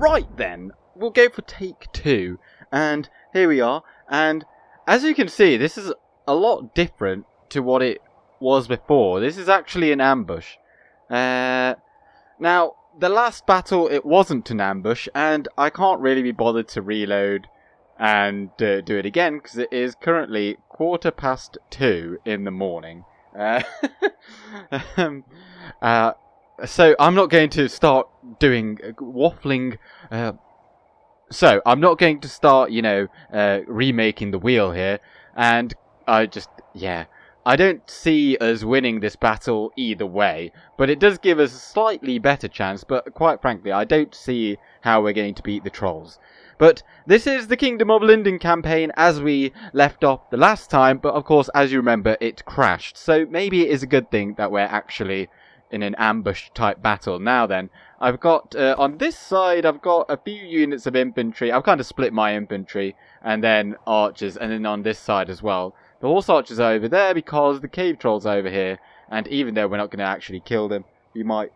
Right then, we'll go for take 2. And here we are. And as you can see, this is a lot different to what it was before. This is actually an ambush. Now, the last battle, it wasn't an ambush, and I can't really be bothered to reload and do it again, because it is currently 2:15 in the morning. So I'm not going to start doing waffling. So I'm not going to start, remaking the wheel here. And I don't see us winning this battle either way. But it does give us a slightly better chance. But quite frankly, I don't see how we're going to beat the trolls. But this is the Kingdom of Lindon campaign as we left off the last time. But of course, as you remember, it crashed. So maybe it is a good thing that we're actually in an ambush type battle. Now then, I've got on this side I've got a few units of infantry. I've kind of split my infantry and then archers, and then on this side as well the horse archers are over there because the cave trolls are over here, and even though we're not going to actually kill them, we might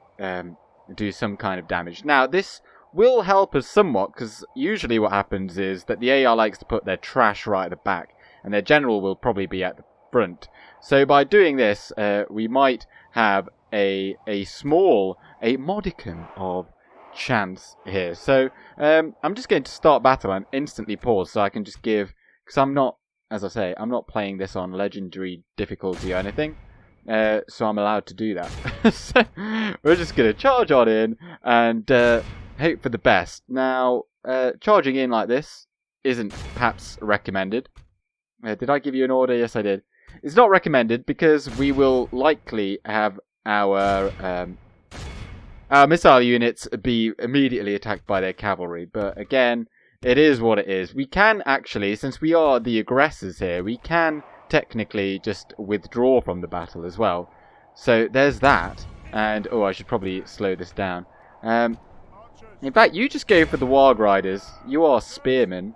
do some kind of damage. Now this will help us somewhat, because usually what happens is that the AR likes to put their trash right at the back and their general will probably be at the front. So by doing this we might have a modicum of chance here. So I'm just going to start battle and instantly pause so I can just give, because I'm not, as I say, I'm not playing this on legendary difficulty or anything, so I'm allowed to do that. So we're just going to charge on in and hope for the best. Now charging in like this isn't perhaps recommended. Did I give you an order? Yes, I did. It's not recommended because we will likely have our missile units be immediately attacked by their cavalry. But again, it is what it is. We can actually, since we are the aggressors here, we can technically just withdraw from the battle as well. So there's that. And, I should probably slow this down. In fact, you just go for the Warg Riders. You are spearmen.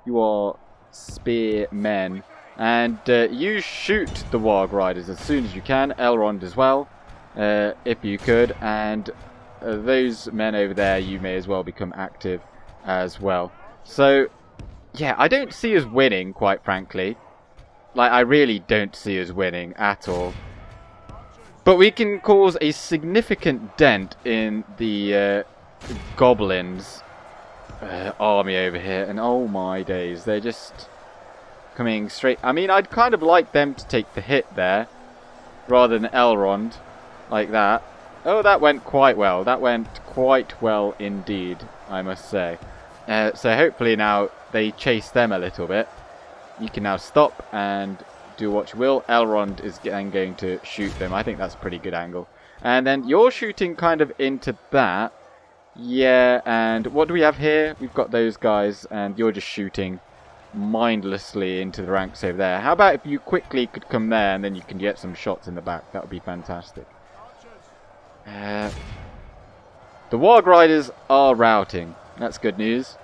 You are spearmen. And you shoot the Warg Riders as soon as you can. Elrond as well, if you could. And those men over there, you may as well become active as well. So, yeah, I don't see us winning, quite frankly. Like, I really don't see us winning at all. But we can cause a significant dent in the goblins army over here. And oh my days, they're just coming straight. I mean, I'd kind of like them to take the hit there rather than Elrond like that. Oh, that went quite well. That went quite well indeed, I must say. So hopefully now they chase them a little bit. You can now stop and do what you will. Elrond is then going to shoot them. I think that's a pretty good angle. And then you're shooting kind of into that. Yeah, and what do we have here? We've got those guys, and you're just shooting mindlessly into the ranks over there. How about if you quickly could come there and then you can get some shots in the back? That would be fantastic. The Warg Riders are routing. That's good news.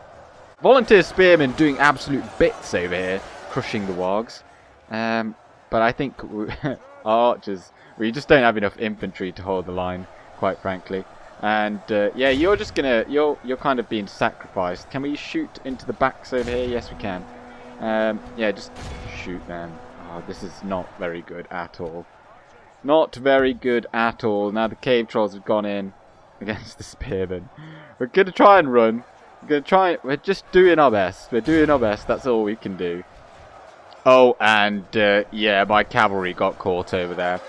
Volunteer Spearmen doing absolute bits over here, crushing the Wargs. But I think our archers, we just don't have enough infantry to hold the line, quite frankly. And yeah, you're just gonna, you're kind of being sacrificed. Can we shoot into the backs over here? Yes, we can. Yeah, just shoot them. Oh, this is not very good at all. Not very good at all. Now the cave trolls have gone in against the spearmen. We're gonna try and run. We're just doing our best. We're doing our best. That's all we can do. Oh, and yeah, my cavalry got caught over there.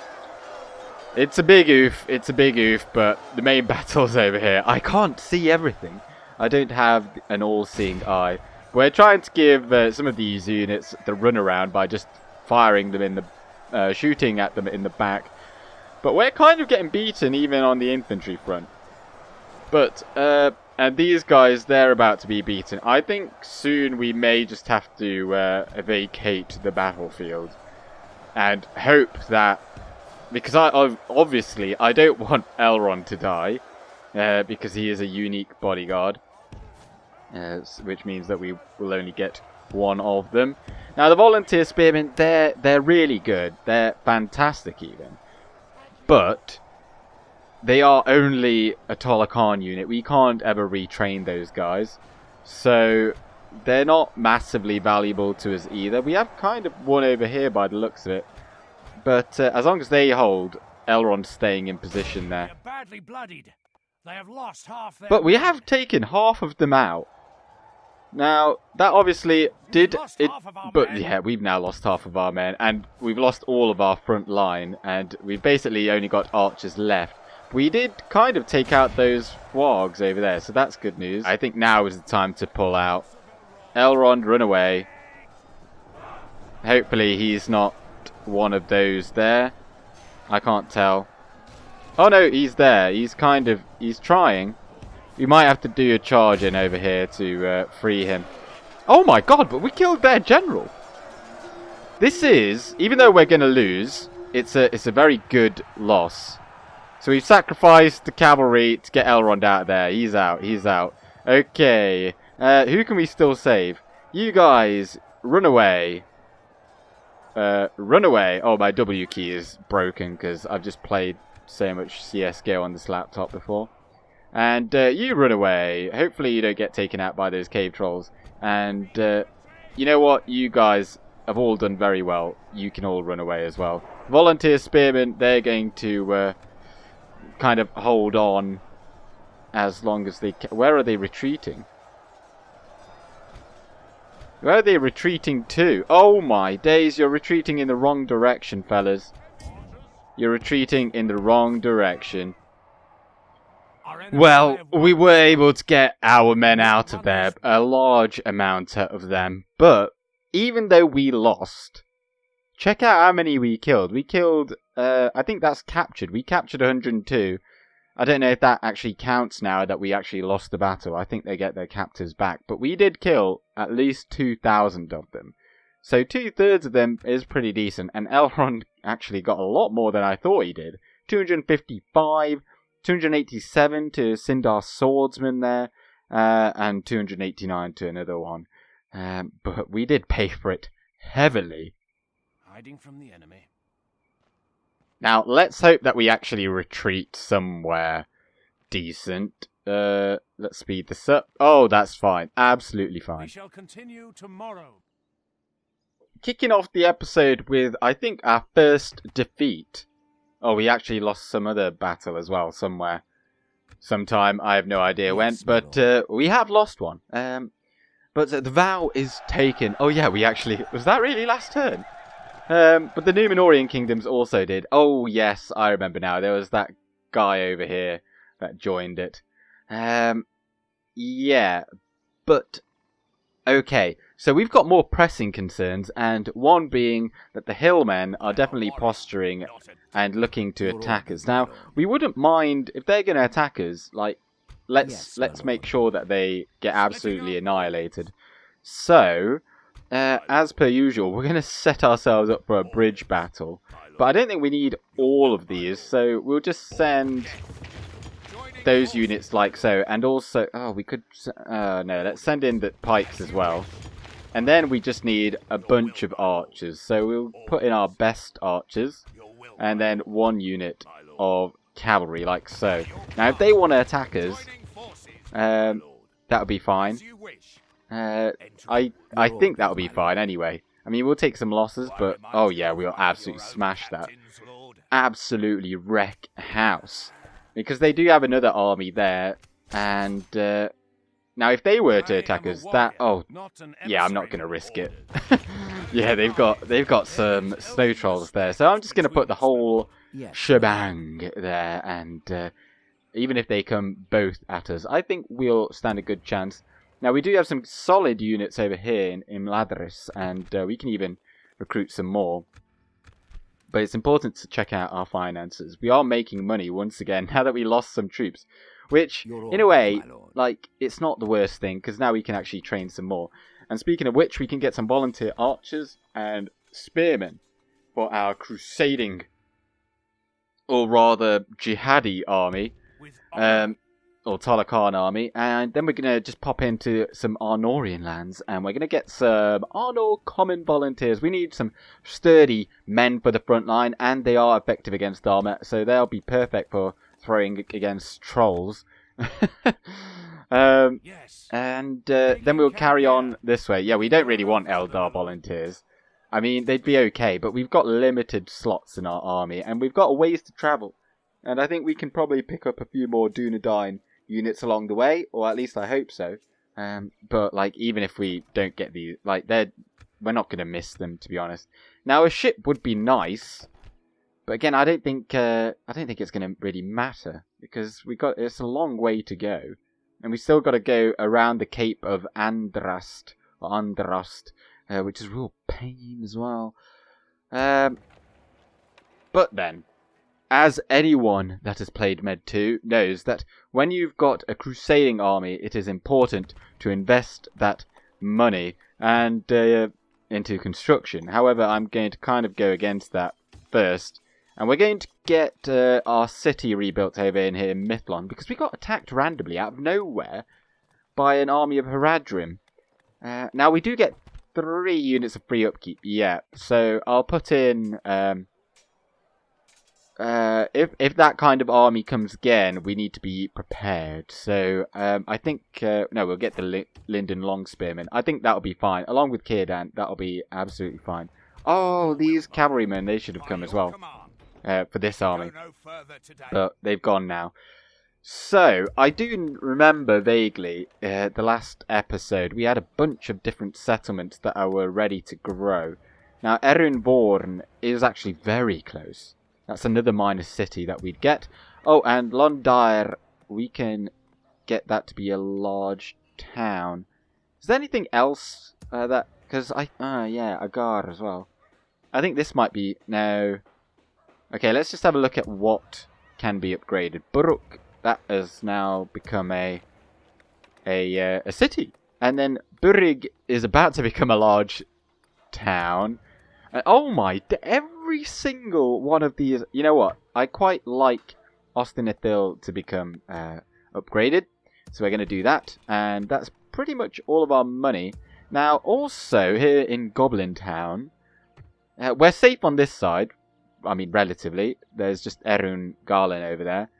It's a big oof. It's a big oof, but the main battle's over here. I can't see everything. I don't have an all-seeing eye. We're trying to give some of these units the runaround by just firing them in the, shooting at them in the back. But we're kind of getting beaten even on the infantry front. But and these guys, they're about to be beaten. I think soon we may just have to vacate the battlefield and hope that, because obviously I don't want Elrond to die, because he is a unique bodyguard, which means that we will only get one of them. Now the volunteer spearmen, they're really good. They're fantastic even. But they are only a Tol Acharn unit. We can't ever retrain those guys. So they're not massively valuable to us either. We have kind of one over here by the looks of it. But as long as they hold, Elrond's staying in position there. Badly bloodied. They have lost half their But we have taken half of them out. Now, that obviously did it, but yeah, we've now lost half of our men, and we've lost all of our front line, and we've basically only got archers left. We did kind of take out those wargs over there, so that's good news. I think now is the time to pull out. Elrond, run away. Hopefully he's not one of those there. I can't tell. Oh no, he's there. He's trying. We might have to do a charge in over here to free him. Oh my god, but we killed their general. This is, even though we're going to lose, it's a very good loss. So we've sacrificed the cavalry to get Elrond out of there. He's out, he's out. Okay, who can we still save? You guys, run away. Run away. Oh, my W key is broken because I've just played so much CSGO on this laptop before. And you run away. Hopefully you don't get taken out by those cave trolls. And you know what? You guys have all done very well. You can all run away as well. Volunteer spearmen, they're going to kind of hold on as long as they can. Where are they retreating? Where are they retreating to? Oh my days, you're retreating in the wrong direction, fellas. You're retreating in the wrong direction. Well, we were able to get our men out of there, a large amount of them, but even though we lost, check out how many we killed. We killed, I think that's captured. We captured 102. I don't know if that actually counts now that we actually lost the battle. I think they get their captives back, but we did kill at least 2,000 of them. So 2/3 of them is pretty decent, and Elrond actually got a lot more than I thought he did. 255, 287 to Sindar's swordsman there, and 289 to another one. But we did pay for it heavily. Hiding from the enemy. Now, let's hope that we actually retreat somewhere decent. Let's speed this up. Oh, that's fine. Absolutely fine. We shall continue tomorrow. Kicking off the episode with, I think, our first defeat. Oh, we actually lost some other battle as well, somewhere. Sometime, I have no idea when, but we have lost one. But the vow is taken. Oh yeah, we actually... Was that really last turn? But the Numenorean Kingdoms also did. Oh yes, I remember now. There was that guy over here that joined it. Yeah, but... Okay, so we've got more pressing concerns, and one being that the hillmen are definitely posturing and looking to attack us. Now, we wouldn't mind if they're going to attack us. Like, let's make sure that they get absolutely annihilated. So, as per usual, we're going to set ourselves up for a bridge battle. But I don't think we need all of these, so we'll just send those units like so. And also, oh, we could, no, let's send in the pikes as well. And then we just need a bunch of archers. So we'll put in our best archers. And then one unit of cavalry, like so. Now, if they want to attack us, that would be fine. I think that will be fine anyway. I mean, we'll take some losses, but oh yeah, we'll absolutely smash that. Absolutely wreck house. Because they do have another army there, and now if they were to attack us, that... Oh, yeah, I'm not going to risk it. Yeah, they've got some snow trolls there, so I'm just going to put the whole shebang there, and even if they come both at us, I think we'll stand a good chance. Now, we do have some solid units over here in Imladris, and we can even recruit some more. But it's important to check out our finances. We are making money once again, now that we lost some troops. Which, in a way, like, it's not the worst thing, because now we can actually train some more. And speaking of which, we can get some volunteer archers and spearmen for our crusading, or rather, jihadi army. Or Tol Acharn army, and then we're going to just pop into some Arnorian lands, and we're going to get some Arnor common volunteers. We need some sturdy men for the front line, and they are effective against armor, so they'll be perfect for throwing against trolls. Yes. And then we'll carry on this way. Yeah, we don't really want Eldar volunteers. I mean, they'd be okay, but we've got limited slots in our army, and we've got a ways to travel. And I think we can probably pick up a few more Dunedain units along the way, or at least I hope so. But like, even if we don't get these, like, we're not going to miss them, to be honest. Now, a ship would be nice, but again, I don't think it's going to really matter because it's a long way to go, and we still got to go around the Cape of Andrast, which is a real pain as well. But then, as anyone that has played Med 2 knows, that when you've got a crusading army, it is important to invest that money and into construction. However, I'm going to kind of go against that first. And we're going to get our city rebuilt over in here in Mithlon, because we got attacked randomly out of nowhere by an army of Haradrim. Now, we do get 3 units of free upkeep, yeah. So I'll put in... if that kind of army comes again, we need to be prepared. So I think no, we'll get the Lindon Longspearmen. I think that'll be fine, along with Cirdan. That'll be absolutely fine. Oh, these cavalrymen, they should have come as well for this army, but they've gone now. So I do remember vaguely the last episode we had a bunch of different settlements that were ready to grow. Now Erinborn is actually very close. That's another minor city that we'd get. Oh, and Londair, we can get that to be a large town. Is there anything else that... Because yeah, Agar as well. I think this might be... No. Okay, let's just have a look at what can be upgraded. Buruk, that has now become a city. And then Burig is about to become a large town. Oh my, every single one of these... You know what? I quite like Ost-in-Edhil to become upgraded. So we're going to do that. And that's pretty much all of our money. Now, also, here in Goblin Town, we're safe on this side. I mean, relatively. There's just Erun Garland over there.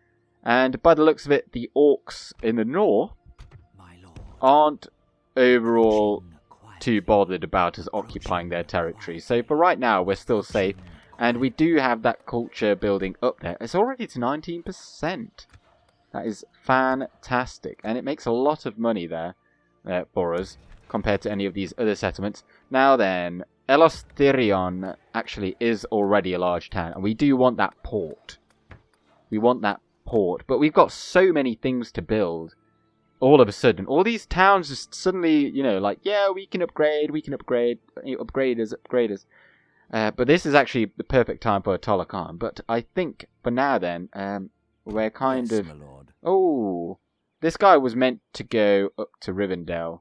And by the looks of it, the orcs in the north aren't overall too bothered about us occupying their territory. So for right now, we're still safe. And we do have that culture building up there. It's already to 19%. That is fantastic. And it makes a lot of money there for us compared to any of these other settlements. Now then, Elosthirion actually is already a large town. And we do want that port. We want that port. But we've got so many things to build. All of a sudden, all these towns just suddenly, you know, like, yeah, we can upgrade, upgrade us. But this is actually the perfect time for a Tol Acharn. But I think, for now then, we're kind of... Oh, this guy was meant to go up to Rivendell.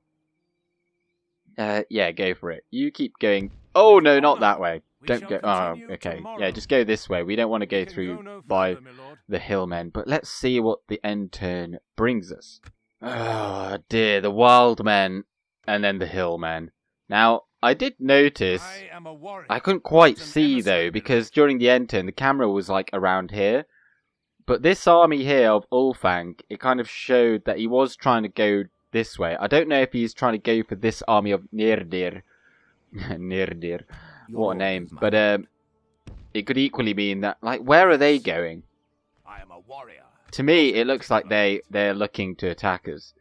Yeah, go for it. You keep going... Oh, no, not that way. Don't go... Oh, okay. Yeah, just go this way. We don't want to go through by the hillmen. But let's see what the end turn brings us. Oh dear, the wild men and then the hill men. Now, I did notice, I couldn't quite see though, because during the end turn, the camera was like around here. But this army here of Ulfang, it kind of showed that he was trying to go this way. I don't know if he's trying to go for this army of Nirdir. Nirdir, what a name. But it could equally mean that, like, where are they going? I am a warrior. To me, it looks like they're looking to attack us.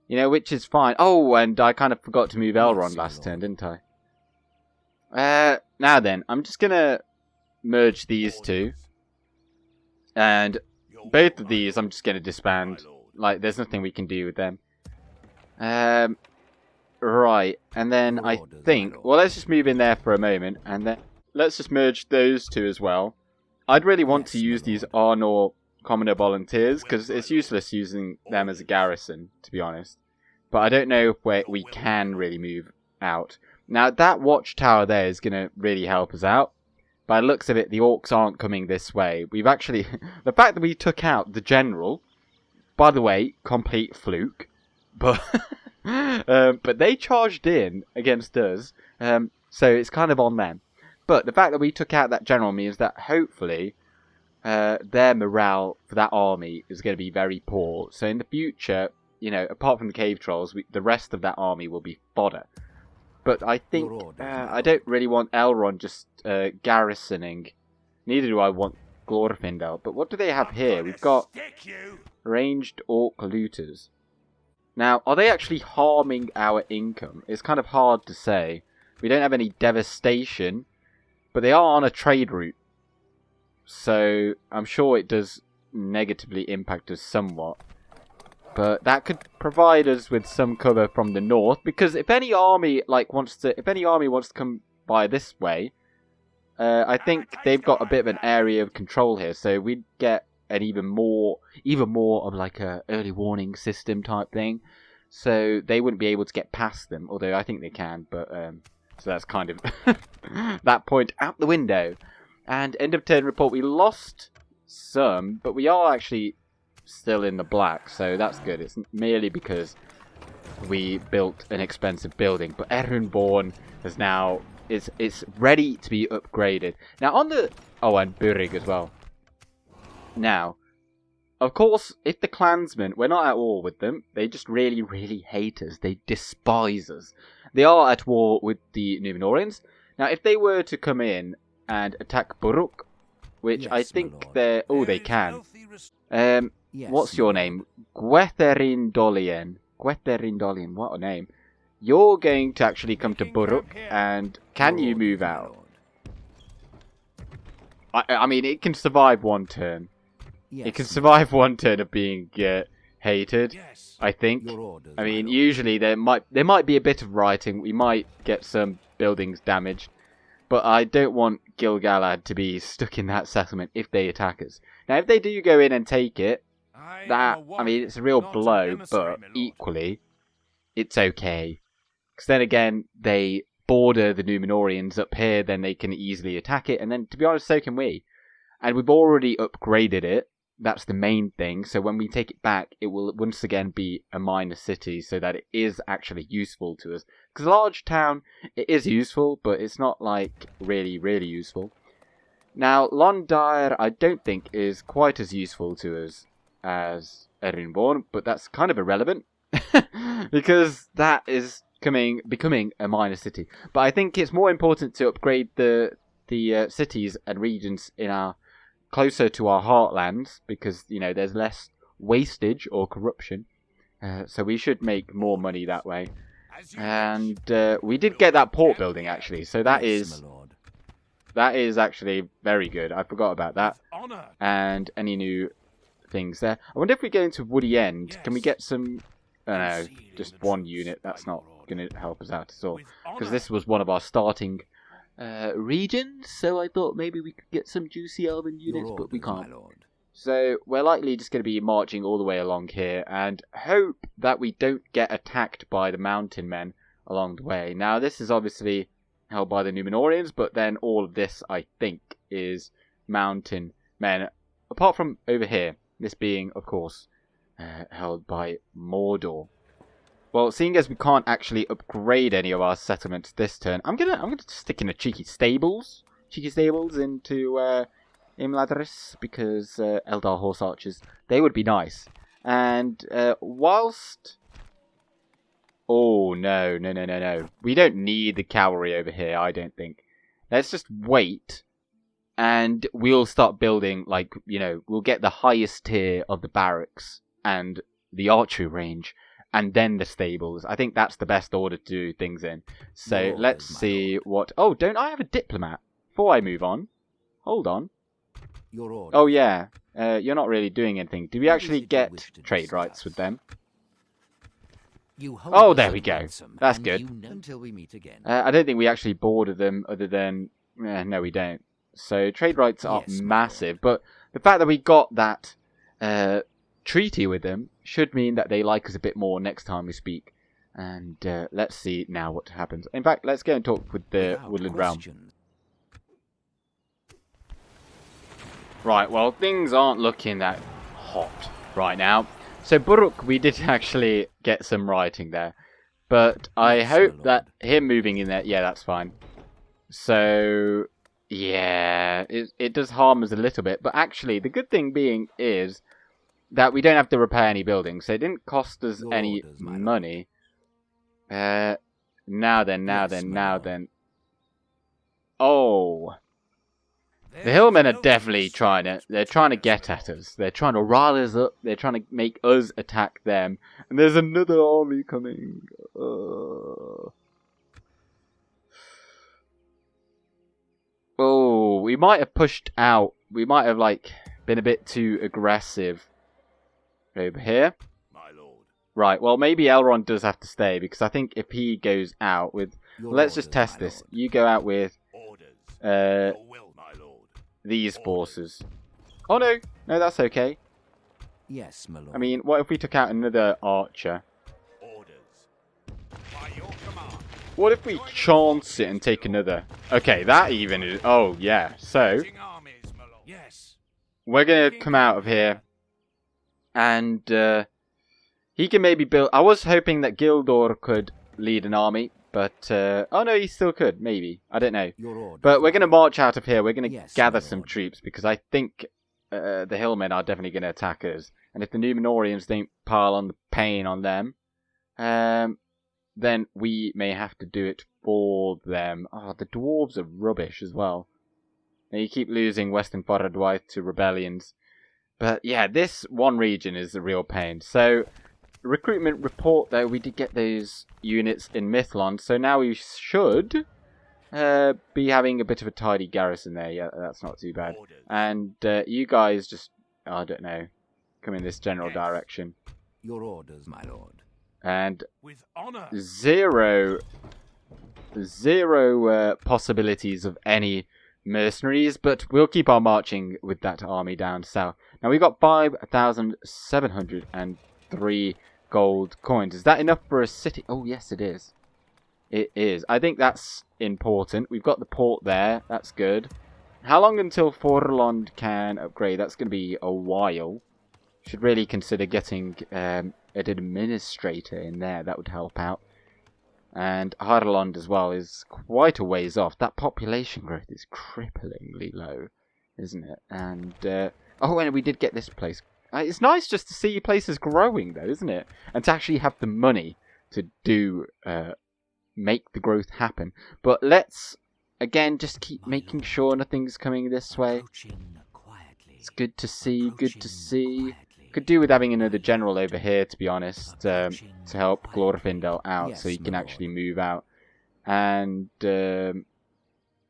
You know, which is fine. Oh, and I kind of forgot to move Elrond last turn, didn't I? Now then, I'm just going to merge these two. And both of these, I'm just going to disband. Like, there's nothing we can do with them. Right, and then I think... Well, let's just move in there for a moment. And then let's just merge those two as well. I'd really want to use these Arnor commoner volunteers, because it's useless using them as a garrison, to be honest. But I don't know if we can really move out. Now, that watchtower there is going to really help us out. By the looks of it, the orcs aren't coming this way. We've actually... the fact that we took out the general, by the way, complete fluke. But but they charged in against us, so it's kind of on them. But the fact that we took out that general means that hopefully... their morale for that army is going to be very poor. So in the future, you know, apart from the cave trolls, the rest of that army will be fodder. But I think I don't really want Elrond just garrisoning. Neither do I want Glorfindel. But what do they have here? We've got ranged orc looters. Now, are they actually harming our income? It's kind of hard to say. We don't have any devastation, but they are on a trade route. So I'm sure it does negatively impact us somewhat. But that could provide us with some cover from the north, because if any army wants to come by this way, I think they've got a bit of an area of control here. So we'd get an even more of like a early warning system type thing. So they wouldn't be able to get past them, although I think they can. But so that's kind of that point out the window. And end of turn report, we lost some, but we are actually still in the black, so that's good. It's merely because we built an expensive building, but Erenborn has now it's ready to be upgraded. Now on the and Burig as well. Now, of course, if the clansmen, we're not at war with them. They just really, really hate us. They despise us. They are at war with the Numenoreans. Now, if they were to come in and attack Buruk, which yes, I think they're... Oh, they can. Yes, what's your name? Gwetherindolien. Gwetherindolien, what a name. You're going to actually come to Buruk, and can you move out? I mean, it can survive one turn. Yes, it can survive one turn of being hated, yes, I think. I mean, usually there might be a bit of rioting. We might get some buildings damaged. But I don't want Gil-Galad to be stuck in that settlement if they attack us. Now, if they do go in and take it, I mean, it's a real blow, but equally, it's okay. Because then again, they border the Numenoreans up here, then they can easily attack it, and then, to be honest, so can we. And we've already upgraded it. That's the main thing. So when we take it back, it will once again be a minor city, so that it is actually useful to us. Because a large town, it is useful, but it's not like really, really useful. Now, Londir, I don't think is quite as useful to us as Erenborn, but that's kind of irrelevant because that is becoming a minor city. But I think it's more important to upgrade the cities and regions in our closer to our heartlands, because you know there's less wastage or corruption, so we should make more money that way. And we did get that port building actually, so that is actually very good. I forgot about that. And any new things there. I wonder if we go into Woody End, can we get some? No, just one unit. That's not going to help us out at all, because this was one of our starting regions, so I thought maybe we could get some juicy elven units, but we can't. So we're likely just going to be marching all the way along here and hope that we don't get attacked by the mountain men along the way. Now this is obviously held by the Numenoreans, but then all of this I think is mountain men, apart from over here, this being of course held by Mordor. Well, seeing as we can't actually upgrade any of our settlements this turn, I'm gonna stick in a cheeky stables into Imladris, because Eldar horse archers, they would be nice. And whilst, oh no, we don't need the cavalry over here. I don't think. Let's just wait, and we'll start building. Like, you know, we'll get the highest tier of the barracks and the archery range, and then the stables. I think that's the best order to do things in. So let's see what... Oh, don't I have a diplomat? Before I move on. Hold on. Oh, yeah. You're not really doing anything. Do we actually get trade rights with them? Oh, there we go. That's good. Until we meet again. I don't think we actually border them other than... no, we don't. So trade rights are massive. But the fact that we got that treaty with them should mean that they like us a bit more next time we speak. And let's see now what happens. In fact, let's go and talk with the Woodland Realm. Right, well, things aren't looking that hot right now. So Buruk, we did actually get some rioting there. But I hope that him moving in there... Yeah, that's fine. So Yeah, it does harm us a little bit. But actually, the good thing being is that we don't have to repair any buildings. So it didn't cost us Your any orders, my money. Now then. Oh. The hillmen are definitely they're trying to get at us. They're trying to rile us up. They're trying to make us attack them. And there's another army coming. Oh, we might have pushed out. We might have, like, been a bit too aggressive. Over here. My lord. Right, well, maybe Elrond does have to stay, because I think if he goes out with... Let's just test this. You go out with... Your will, my lord. These forces. Oh, no. No, that's okay. Yes, my lord. I mean, what if we took out another archer? Orders. By your command. What if we chance it and take another? Okay, that even is... Oh, yeah. So, Armies, my lord. Yes. we're going to come out of here. And, he can maybe build... I was hoping that Gildor could lead an army. But, oh no, he still could, maybe. I don't know. But we're going to march out of here. We're going to gather some troops, because I think the hillmen are definitely going to attack us. And if the Numenoreans don't pile on the pain on them, then we may have to do it for them. Oh, the dwarves are rubbish as well. And you keep losing Western Faradwaith to rebellions. But yeah, this one region is a real pain. So... recruitment report, though, we did get those units in Mithlond, so now we should be having a bit of a tidy garrison there. Yeah, that's not too bad. And you guys just, I don't know, come in this general direction. Your orders, my lord. And with honor. Zero possibilities of any mercenaries, but we'll keep on marching with that army down south. Now, we've got 5,703 gold coins. Is that enough for a city? Oh, yes, it is. It is. I think that's important. We've got the port there. That's good. How long until Forlond can upgrade? That's going to be a while. Should really consider getting an administrator in there. That would help out. And Harland as well is quite a ways off. That population growth is cripplingly low, isn't it? And, oh, and we did get this place. It's nice just to see places growing, though, isn't it? And to actually have the money to do, make the growth happen. But let's, again, just keep making sure nothing's coming this way. It's good to see, good to see. Could do with having another general over here, to be honest, to help Glorfindel out, so he can actually move out. And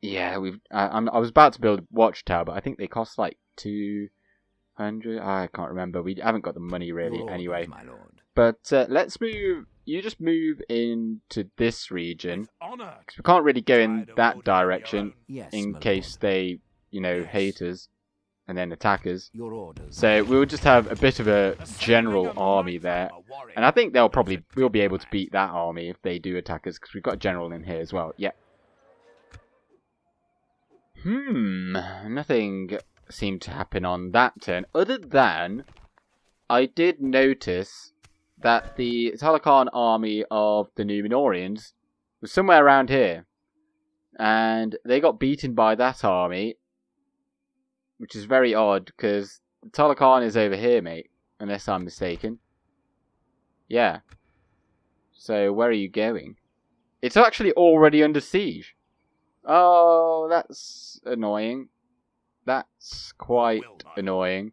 yeah, I was about to build a watchtower, but I think they cost like 200. I can't remember. We haven't got the money really, anyway. But let's move. You just move into this region, because we can't really go in that direction in case they, you know, hate us. And then attackers. So we'll just have a bit of a general army there. And I think we'll be able to beat that army if they do attack us, because we've got a general in here as well. Yeah. Nothing seemed to happen on that turn. Other than, I did notice that the Tol Acharn army of the Numenoreans was somewhere around here. And they got beaten by that army. Which is very odd, because Tol Acharn is over here, mate. Unless I'm mistaken. Yeah. So, where are you going? It's actually already under siege. Oh, that's annoying. That's quite annoying.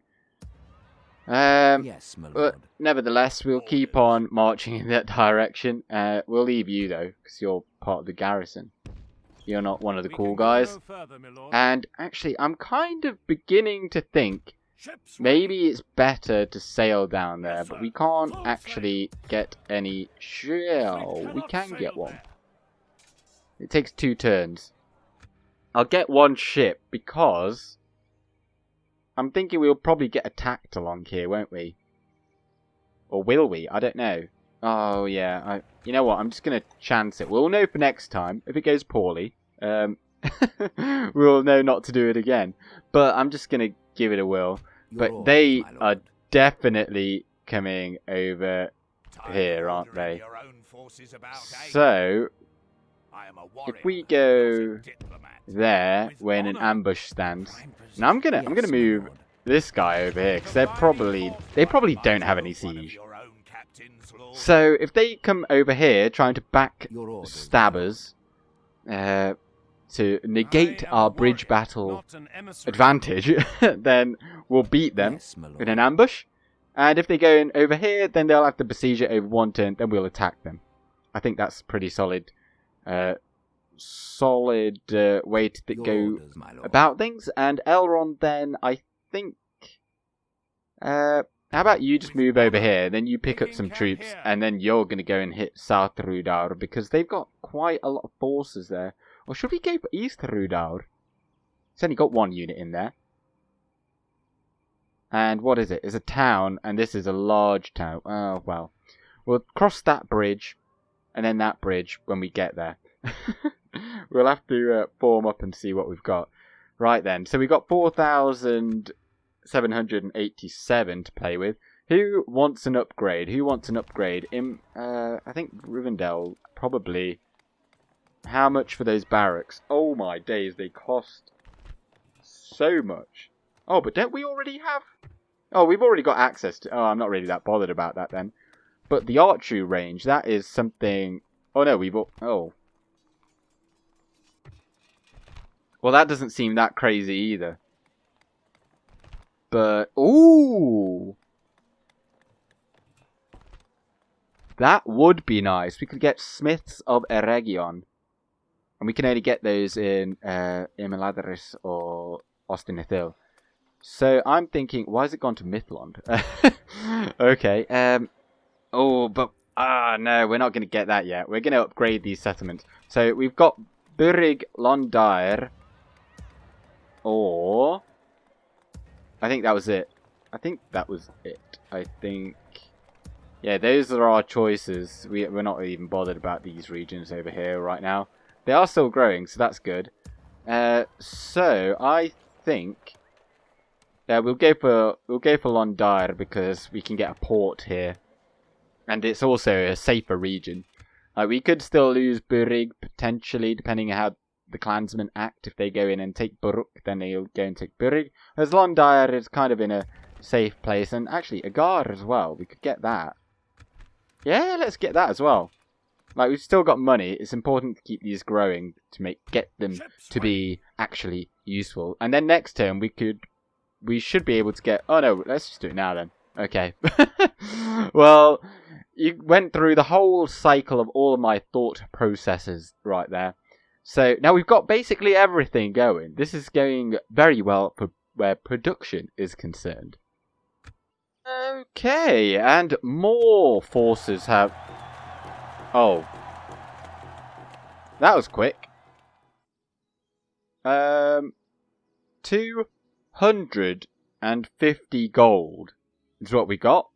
Yes, my lord. But nevertheless, we'll keep on marching in that direction. We'll leave you, though, because you're part of the garrison. You're not one of the cool guys. And actually, I'm kind of beginning to think maybe it's better to sail down there, but we can't actually get any shell. We can get one. It takes 2 turns. I'll get 1 ship because I'm thinking we'll probably get attacked along here, won't we? Or will we? I don't know. Oh, yeah. You know what? I'm just going to chance it. We'll know for next time. If it goes poorly, we'll know not to do it again. But I'm just going to give it a whirl. But they are definitely coming over here, aren't they? So, I am a warrior, if we not go a diplomat. there With when an honor. ambush stands, Prime and I'm position. gonna Yes, my move lord. this guy over here because they The probably mighty don't have Lord, any one of siege. your own captains, Lord. So if they come over here trying to back Your orders, my stabbers to negate I am our a bridge warrior, battle not an emissary. advantage, then we'll beat them Yes, my lord. in an ambush. And if they go in over here, then they'll have to besiege it over one turn, then we'll attack them. I think that's pretty solid way to Your go orders, my lord. about things. And Elrond, then I think, how about you just With move over honor. here, then you pick up Making some camp troops, here. and then you're going to go and hit South Rudar because they've got quite a lot of forces there. Or should we go for East Rudar? It's only got one unit in there. And what is it? It's a town, and this is a large town. Oh, well. We'll cross that bridge, and then that bridge when we get there. We'll have to form up and see what we've got. Right then, so we've got 4,787 to play with. Who wants an upgrade? Who wants an upgrade? I think Rivendell, probably. How much for those barracks? Oh my days, they cost so much. Oh, but don't we already have... Oh, we've already got access to... Oh, I'm not really that bothered about that then. But the archery range, that is something... Oh no, we've... Oh. Well, that doesn't seem that crazy either. But... Ooh! That would be nice. We could get Smiths of Eregion. And we can only get those in Imladris or Ost-in-Edhil. So I'm thinking, why has it gone to Mithlond? Okay. Oh, but no, we're not going to get that yet. We're going to upgrade these settlements. So we've got Burig Londair, or I think that was it. Yeah, those are our choices. We're not even bothered about these regions over here right now. They are still growing, so that's good. So I think we'll go for Londair because we can get a port here, and it's also a safer region. We could still lose Burig potentially, depending on how the clansmen act. If they go in and take Buruk, then they'll go and take Burig. As Londair is kind of in a safe place, and actually Agar as well. We could get that. Yeah, let's get that as well. Like, we've still got money. It's important to keep these growing to get them to be actually useful. And then next turn we should be able to get... Oh no, let's just do it now then. Okay. Well, you went through the whole cycle of all of my thought processes right there. So now we've got basically everything going. This is going very well for where production is concerned. Okay, and more forces have... Oh. That was quick. 250 gold is what we got.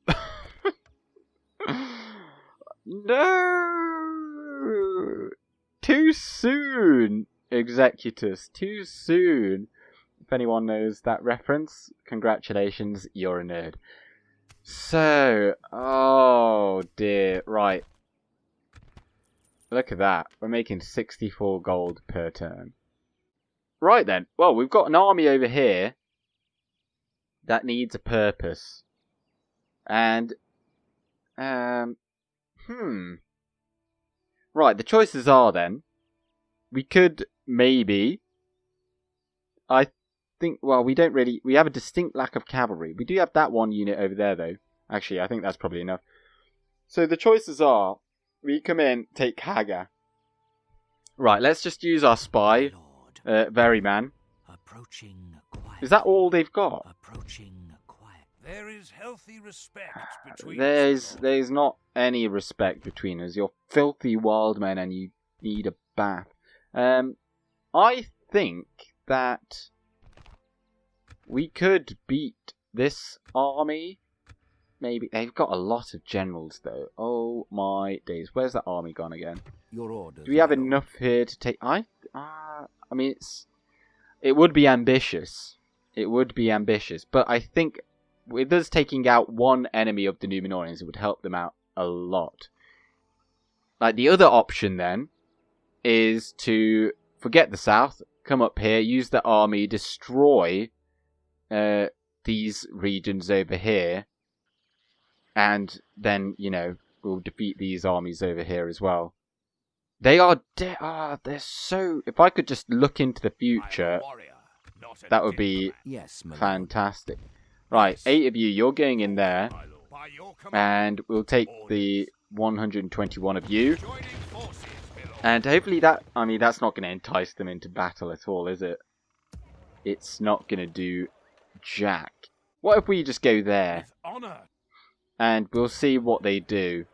No! Too soon, Executus. Too soon. If anyone knows that reference, congratulations, you're a nerd. So, oh dear, right. Look at that. We're making 64 gold per turn. Right then. Well, we've got an army over here that needs a purpose. And, Right, the choices are then, we could maybe, I think, well, we have a distinct lack of cavalry. We do have that one unit over there though. Actually, I think that's probably enough. So the choices are, we come in, take Haga. Right, let's just use our spy, Veryman. Approaching quiet. Is that all they've got? Approaching quiet. There is healthy respect between There's us. not any respect between us. You're filthy wild men and you need a bath. I think that we could beat this army. Maybe. They've got a lot of generals though. Oh my days. Where's that army gone again? Your orders. Do we have my lord. enough here to take... I mean, it would be ambitious. It would be ambitious. But I think with us taking out one enemy of the Numenoreans, it would help them out a lot. Like, the other option then is to forget the south, come up here, use the army, destroy these regions over here, and then, we'll defeat these armies over here as well. They are they're so... If I could just look into the future, that would be Yes, my lord. fantastic. Right, 8 of you, you're going in there, and we'll take the 121 of you. And hopefully that's not going to entice them into battle at all, is it? It's not going to do jack. What if we just go there? And we'll see what they do.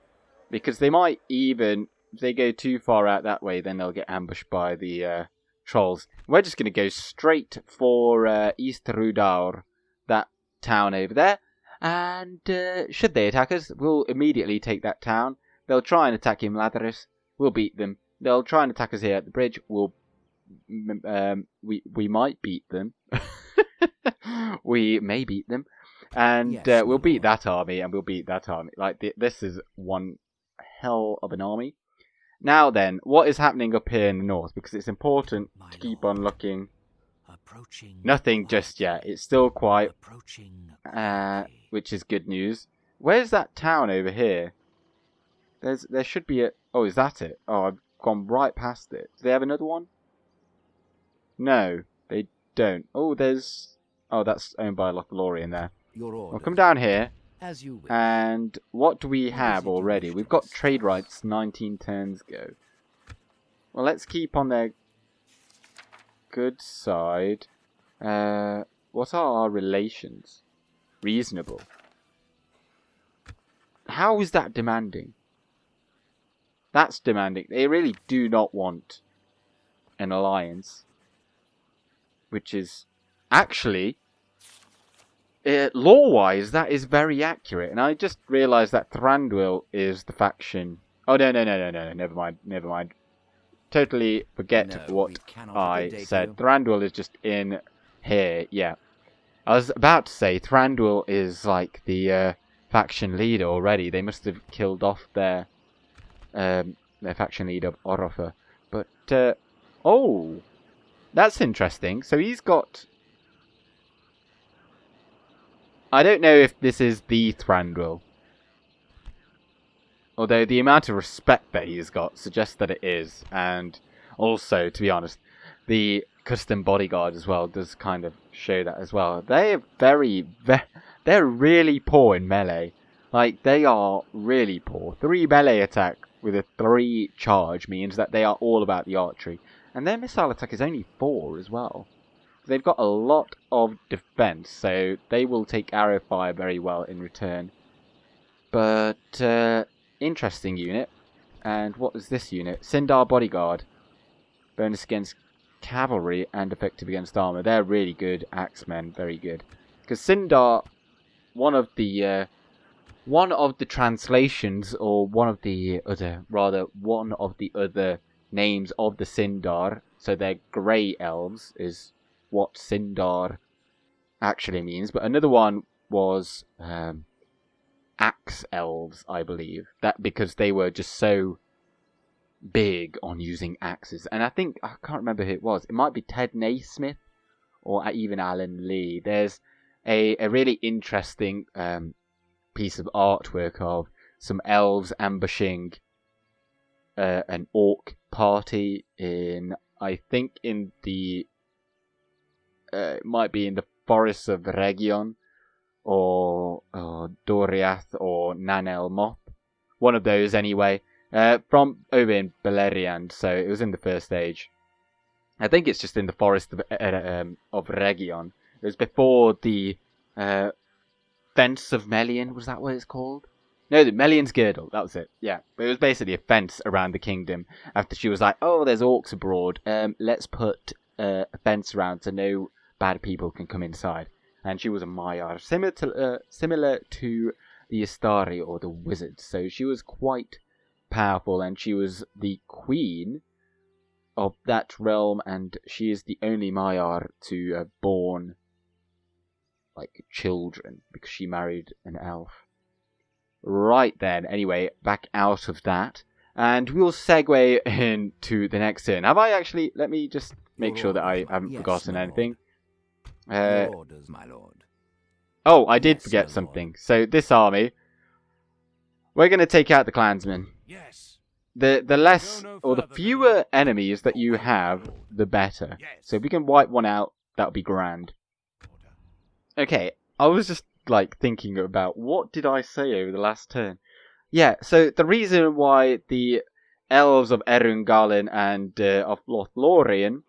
Because they might even... If they go too far out that way, then they'll get ambushed by the trolls. We're just going to go straight for East Rhudaur, that town over there. And should they attack us, we'll immediately take that town. They'll try and attack Imladris. We'll beat them. They'll try and attack us here at the bridge. We might beat them. We may beat them. And Yes, we'll my beat lord. that army, and we'll beat that army. This is one hell of an army. Now then, what is happening up here in the north? Because it's important My to keep lord. on looking. Approaching Nothing just yet. It's still quiet, Approaching which is good news. Where's that town over here? There should be a... Oh, is that it? Oh, I've gone right past it. Do they have another one? No, they don't. Oh, there's... Oh, that's owned by Lothlorien there. Your Well, order. come down here. As you wish. And what do we What is have it you already? wish We've to got discuss? trade rights 19 turns go. Well, let's keep on their good side. What are our relations? Reasonable. How is that demanding? That's demanding. They really do not want an alliance. Which is... Actually... lore-wise, that is very accurate. And I just realised that Thranduil is the faction... Oh, no. Never mind. Totally forget No, what we cannot I accommodate said. you. Thranduil is just in here, yeah. I was about to say, Thranduil is like the faction leader already. They must have killed off their faction leader, Orofer. But, oh, that's interesting. So he's got... I don't know if this is the Thranduil. Although the amount of respect that he's got suggests that it is. And also, to be honest, the custom bodyguard as well does kind of show that as well. They're they're really poor in melee. Like, they are really poor. 3 melee attack with a 3 charge means that they are all about the archery. And their missile attack is only 4 as well. They've got a lot of defense, so they will take arrow fire very well in return. But, interesting unit. And what is this unit? Sindar Bodyguard. Bonus against cavalry and effective against armor. They're really good axemen, very good. Because Sindar, one of the translations, or one of the other names of the Sindar, so they're grey elves, is what Sindar actually means. But another one was axe elves, I believe. That because they were just so big on using axes. And I think, I can't remember who it was. It might be Ted Naismith or even Alan Lee. There's a really interesting piece of artwork of some elves ambushing an orc party in, I think, in the it might be in the forests of Region or Doriath or Nanel Moth. One of those anyway. From over in Beleriand, so it was in the first age. I think it's just in the forest of Region. It was before the Fence of Melian, was that what it's called? No, the Melian's Girdle, that was it, yeah. But it was basically a fence around the kingdom after she was like, oh, there's orcs abroad, let's put a fence around so no bad people can come inside. And she was a Maiar, similar to the Istari or the wizards, so she was quite powerful, and she was the queen of that realm, and she is the only Maiar to have born like children because she married an elf. Right then, anyway, back out of that. And we'll segue into the next turn. Have I actually... Let me just make sure that I haven't forgotten anything. Your orders, my lord. Oh, I did Yes, forget my something. So this army, we're going to take out the clansmen. Yes. The less or the fewer enemies that you have, the better. So if we can wipe one out, that would be grand. Okay, I was just like thinking about what did I say over the last turn. Yeah, so the reason why the Elves of Erungalin and of Lothlorien,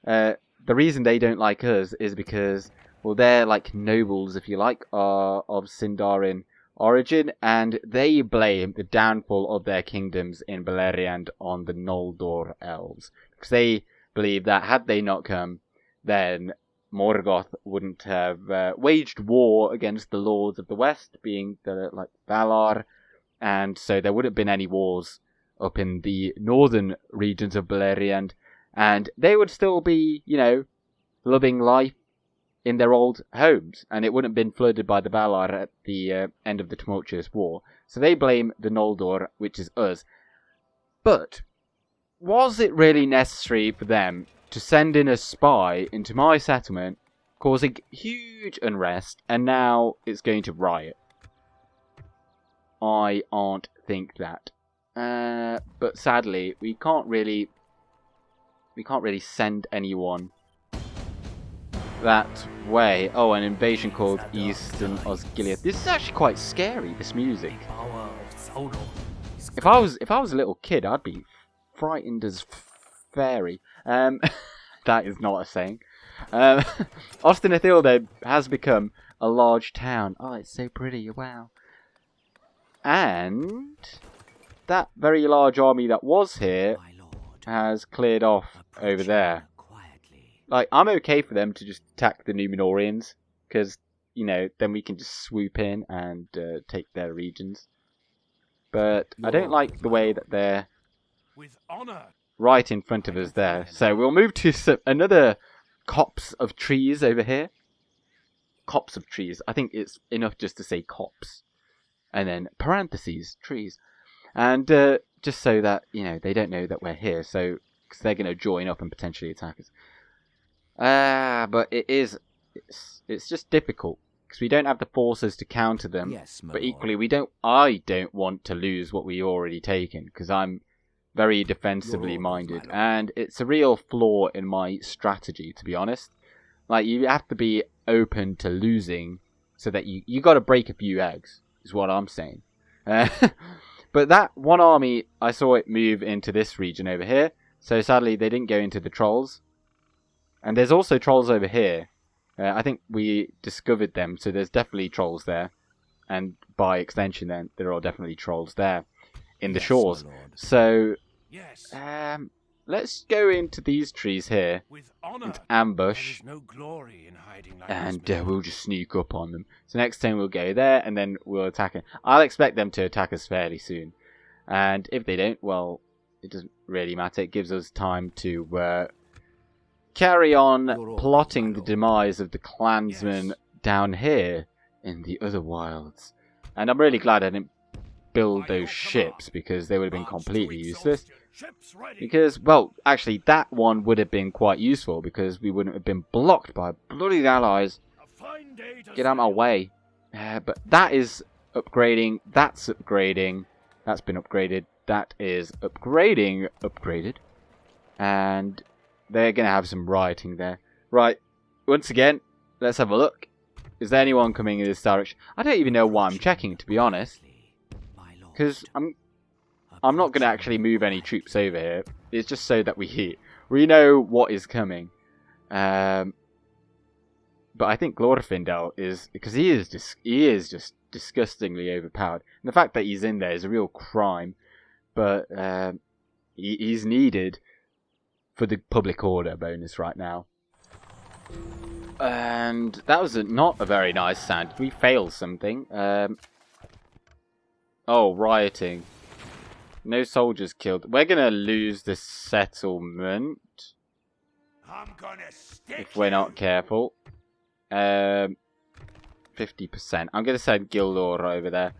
the reason they don't like us is because, well, they're like nobles, if you like, of Sindarin origin, and they blame the downfall of their kingdoms in Beleriand on the Noldor elves. Because they believe that had they not come, then Morgoth wouldn't have waged war against the lords of the west, being the like Valar, and so there wouldn't have been any wars up in the northern regions of Beleriand, and they would still be, you know, loving life in their old homes, and it wouldn't have been flooded by the Valar at the end of the tumultuous war. So they blame the Noldor, which is us. But was it really necessary for them to send in a spy into my settlement, causing huge unrest, and now it's going to riot? I aren't think that. But sadly, we can't really send anyone that way. Oh, an invasion called Ost-in-Edhil. This is actually quite scary, this music. If I was a little kid, I'd be frightened as fairy. That is not a saying. Ost-in-Edhil, though, has become a large town. Oh, it's so pretty, wow. And that very large army that was here has cleared off over there. Like, I'm okay for them to just attack the Numenoreans, because, you know, then we can just swoop in and take their regions. But I don't like the way that they're With honor. right in front of us there. So we'll move to another copse of trees over here. Copse of trees. I think it's enough just to say copse. And then parentheses, trees. And just so that, you know, they don't know that we're here. So, because they're going to join up and potentially attack us. But it's just difficult because we don't have the forces to counter them. Yes, my but lord. equally, I don't want to lose what we already taken because I'm very defensively Your orders, minded, my lord. and it's a real flaw in my strategy, to be honest. Like, you have to be open to losing so that you got to break a few eggs, is what I'm saying. But that one army, I saw it move into this region over here. So sadly, they didn't go into the trolls. And there's also trolls over here. I think we discovered them, so there's definitely trolls there. And by extension, then, there are definitely trolls there in the Yes, shores. my lord. So, Yes. let's go into these trees here, With honor. into There ambush, is no glory in hiding like and this, my we'll lord. just sneak up on them. So next time we'll go there, and then we'll attack them. I'll expect them to attack us fairly soon. And if they don't, well, it doesn't really matter. It gives us time to carry on Your orders, plotting my the lord. demise of the clansmen Yes. down here in the other wilds. And I'm really glad I didn't build By your those ships, command. because they would have been March to completely useless. exhaustion. Ships ready. Because, well, actually, that one would have been quite useful, because we wouldn't have been blocked by bloody allies. A fine day to Get out of my sail. way. But that is upgrading. That's upgrading. That's been upgraded. That is upgraded. And they're going to have some rioting there. Right, once again, let's have a look. Is there anyone coming in this direction? I don't even know why I'm checking, to be honest. Because I'm not going to actually move any troops over here. It's just so that we know what is coming. But I think Glorfindel is, because he is just disgustingly overpowered. And the fact that he's in there is a real crime. But he's needed for the public order bonus right now. And that was not a very nice sound. We failed something. Oh, rioting. No soldiers killed. We're gonna lose this settlement I'm gonna stick if we're not careful. 50%. I'm gonna send Gildor over there,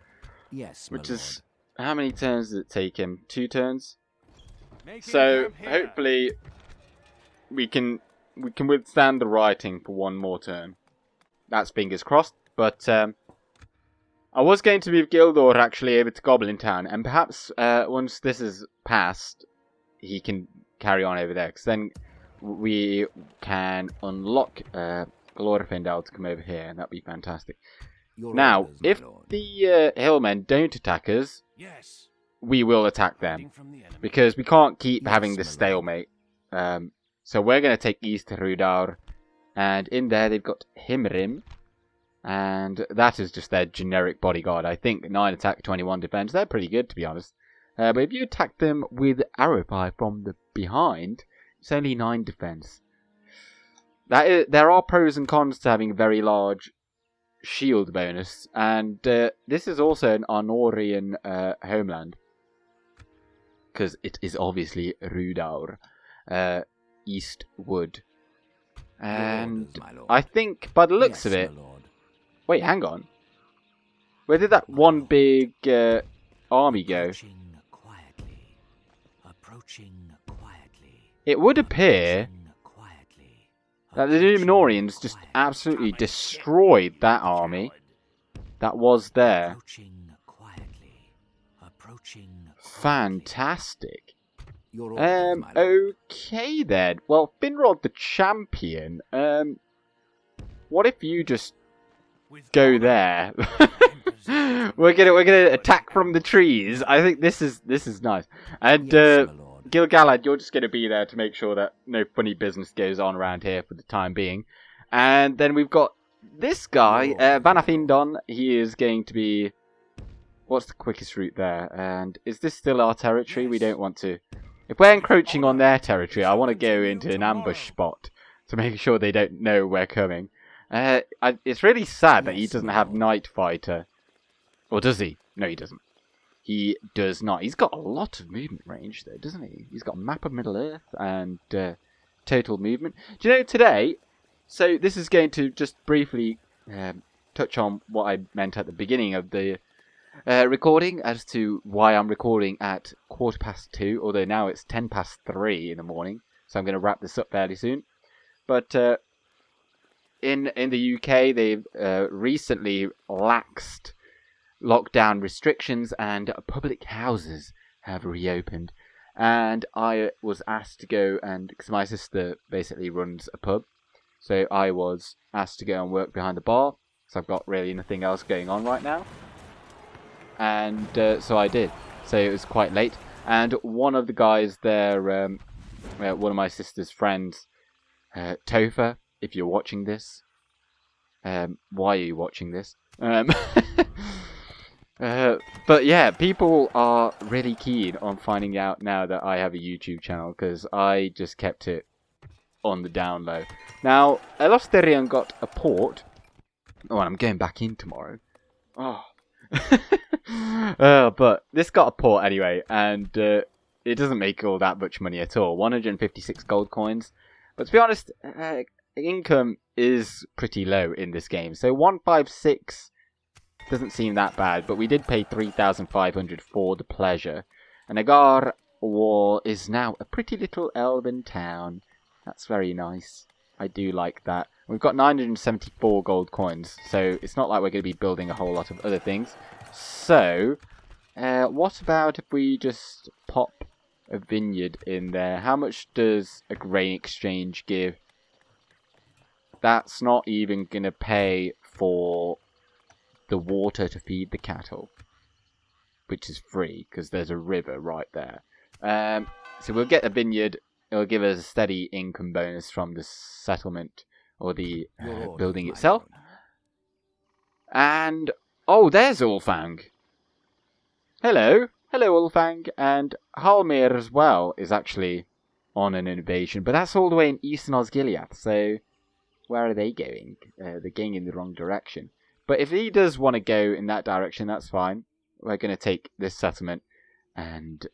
Yes, my which is How many turns does it take him? 2 turns? Making So camp here. hopefully we can withstand the rioting for 1 more turn. That's fingers crossed. But I was going to move Gildor actually over to Goblin Town, and perhaps once this is passed, he can carry on over there, because then we can unlock Glorfindel to come over here, and that'd be fantastic. Your Now, orders, my if lord. the hillmen don't attack us, Yes. we will attack them, Hiding from the enemy. because we can't keep Yes, having my this lord. stalemate. So we're going to take East Rudar, and in there they've got Himrim, and that is just their generic bodyguard. I think 9 attack, 21 defense. They're pretty good, to be honest. But if you attack them with arrow fire from the behind, it's only 9 defense. There are pros and cons to having a very large shield bonus, and this is also an Arnorian homeland, because it is obviously Rudar, Eastwood. And orders, my lord. I think, by the looks Yes, of it... my lord. Wait, hang on. Where did that one big army go? Approaching quietly. Approaching quietly. It would appear Approaching quietly. that the Numenoreans just absolutely destroyed that army that was there. Approaching quietly. Approaching quietly. Fantastic. Your orders, my lord. Okay then. Well, Finrod the champion. What if you just With go honor. there? position. we're gonna attack from the trees. I think this is nice. And Yes, my lord. Gil-Galad, you're just gonna be there to make sure that no funny business goes on around here for the time being. And then we've got this guy, Vanafindon. He is going to be. What's the quickest route there? And is this still our territory? We Yes. don't want to. If we're encroaching on their territory, I want to go into an ambush spot to make sure they don't know we're coming. It's really sad that he Yes, doesn't my have lord. Night Fighter. Or does he? No, he doesn't. He does not. He's got a lot of movement range, though, doesn't he? He's got Map of Middle-earth and Total Movement. Do you know, today... So this is going to just briefly touch on what I meant at the beginning of the recording as to why I'm recording at 2:15, although now it's 3:10 in the morning, so I'm going to wrap this up fairly soon. But in the UK, they've recently laxed lockdown restrictions, and public houses have reopened. And I was asked to go, and because my sister basically runs a pub, so I was asked to go and work behind the bar, because I've got really nothing else going on right now. And so I did. So it was quite late. And one of the guys there, one of my sister's friends, Topher, if you're watching this, why are you watching this? But yeah, people are really keen on finding out now that I have a YouTube channel, because I just kept it on the down low. Now, Elosterion got a port. Oh, and I'm going back in tomorrow. Oh. But this got a port anyway, and it doesn't make all that much money at all. 156 gold coins. But to be honest, income is pretty low in this game. So 156 doesn't seem that bad, but we did pay 3,500 for the pleasure. And Agar is now a pretty little elven town. That's very nice. I do like that. We've got 974 gold coins, so it's not like we're going to be building a whole lot of other things. So, what about if we just pop a vineyard in there? How much does a grain exchange give? That's not even going to pay for the water to feed the cattle, which is free, because there's a river right there. So we'll get a vineyard. It'll give us a steady income bonus from the settlement, or the Your orders, building my itself. lord. And, oh, there's Ulfang. Hello. Hello, Ulfang. And Halmir as well is actually on an invasion, but that's all the way in Eastern Osgiliath, so where are they going? They're going in the wrong direction. But if he does want to go in that direction, that's fine. We're going to take this settlement, and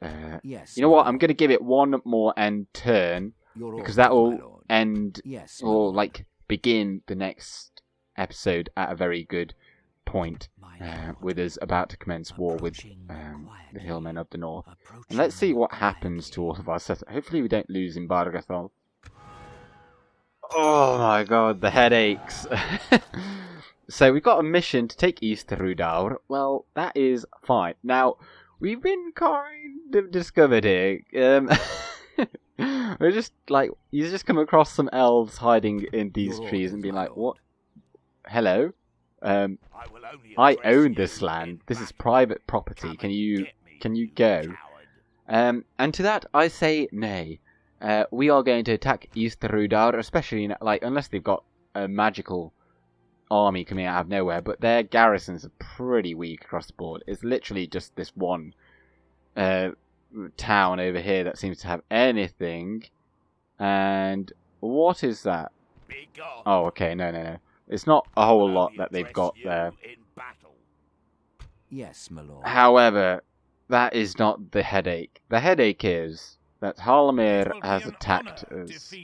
Yes, you know my what? lord. I'm going to give it one more end turn, Your because orders, that my will lord. end, Yes, my or lord. like begin the next episode at a very good point with us about to commence war with the Hillmen of the North. And let's see what happens to all of our setup. Hopefully we don't lose in Bargathol. Oh my god, the headaches. So we've got a mission to take East Rudar. Well, that is fine. Now, we've been kind of discovered here. We're just like, you just come across some elves hiding in these trees and be like, what? Hello? I own this land. This is private property. Can you go? And to that I say nay. We are going to attack East Rudar, especially like unless they've got a magical army coming out of nowhere. But their garrisons are pretty weak across the board. It's literally just this one town over here that seems to have anything. And what is that? Oh, okay, no. It's not a whole lot that they've got there. Yes, my lord. However, that is not the headache. The headache is that Halmir has attacked us.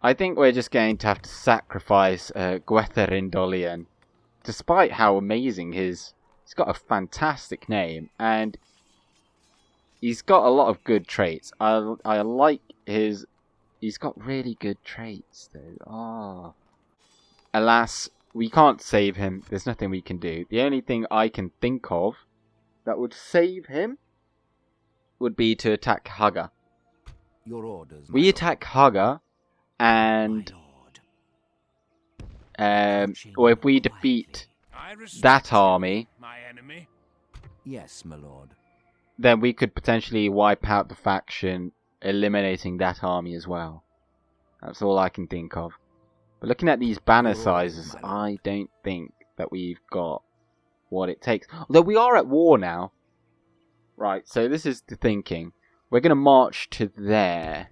I think we're just going to have to sacrifice Gwytherindolian. Despite how amazing he's got a fantastic name, and he's got a lot of good traits. I like his... He's got really good traits, though. Oh. Alas, we can't save him. There's nothing we can do. The only thing I can think of that would save him would be to attack Haga. Your orders. We attack Haga, and or if we defeat that army, yes, my lord, then we could potentially wipe out the faction, eliminating that army as well. That's all I can think of. But looking at these banner sizes, I don't think that we've got what it takes. Although we are at war now. Right, so this is the thinking. We're going to march to there.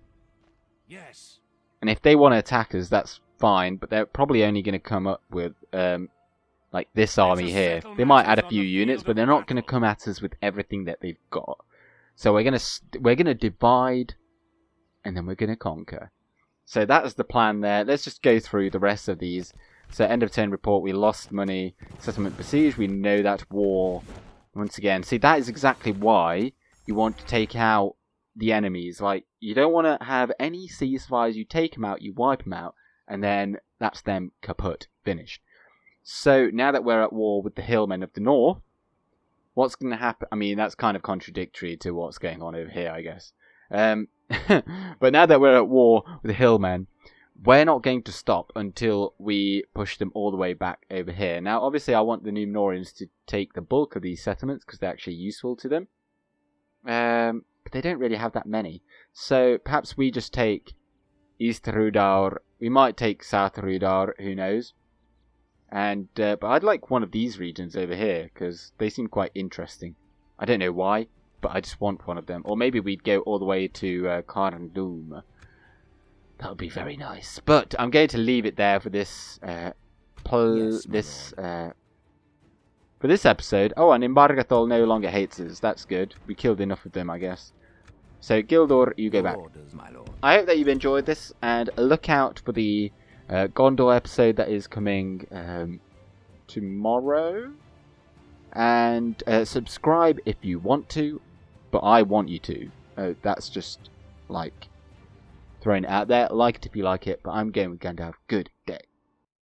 Yes. And if they want to attack us, that's fine. But they're probably only going to come up with, like this army here. They might add a few units, but they're not going to come at us with everything that they've got. So we're gonna divide, and then we're gonna conquer. So that is the plan there. Let's just go through the rest of these. So end of turn report, we lost money. Settlement besieged, we know that war. Once again, see, that is exactly why you want to take out the enemies. Like, you don't want to have any ceasefires. You take them out, you wipe them out, and then that's them kaput, finished. So now that we're at war with the Hillmen of the North, what's going to happen? I mean, that's kind of contradictory to what's going on over here, I guess. But now that we're at war with the Hillmen, we're not going to stop until we push them all the way back over here. Now, obviously, I want the Numenoreans to take the bulk of these settlements because they're actually useful to them. But they don't really have that many. So perhaps we just take East Rudar. We might take South Rudar, who knows. And but I'd like one of these regions over here because they seem quite interesting. I don't know why, but I just want one of them. Or maybe we'd go all the way to Carndum. That would be very nice. But I'm going to leave it there for this for this episode. Oh, and Imbargathol no longer hates us. That's good. We killed enough of them, I guess. So Gildor, you go back. orders, my lord. I hope that you've enjoyed this, and look out for the Gondor episode that is coming tomorrow. And subscribe if you want to, but I want you to. That's just like throwing it out there. Like it if you like it, but I'm going with Gandalf. Good